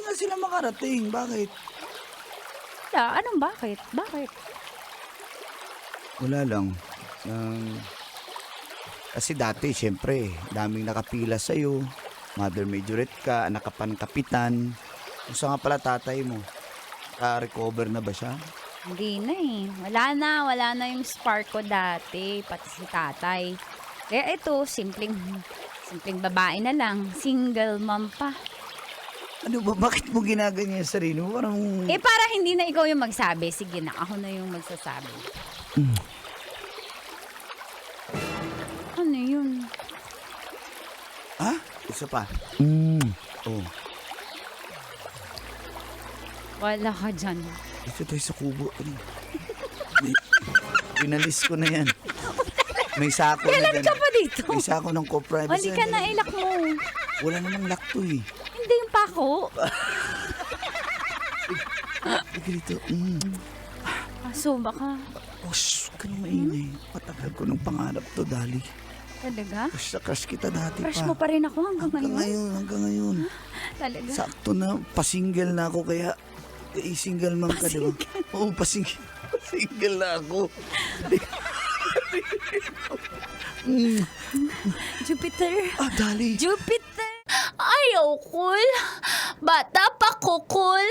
nga sila makarating. Bakit? Wala, anong bakit? Bakit? Wala lang. Kasi dati, syempre, daming nakapila sa'yo. Mother majorette ka, anak ka pa ng kapitan. Gusto nga pala tatay mo. Recover na ba siya? Hindi na eh. Wala na yung spark ko dati, pati si tatay. Kaya ito, simpleng babae na lang. Single mom pa. Ano ba? Bakit mo ginaganyan yung sarili mo? Parang... Eh, para hindi na ikaw yung magsabi. Sige na, ako na yung magsasabi. Ano yun? Ha? Isa pa. Oh. Wala ka dyan. Ito tayo sa kubo. Pinalis ko na yan. May sako na Kailan dyan. ka pa dito? May sako ng co-privacy. Hindi ka na ilak mo. Wala namang lock to eh. Hindi yung pako. Ika dito. Aso, baka. Oh, shh. Huwag ka nang maingay. Matagal ko ng pangarap to, Dali. Talaga? Crush na crush kita dati Crush pa. mo pa rin ako hanggang ngayon? Hanggang ngayon. Talaga? Sakto na, pasingle na ako kaya single man ka, diba? Oo, pasingle. Pasingle na ako. Jupiter. Ah, Dali. Jupiter. Ayaw, cool. Bata pa ko, cool.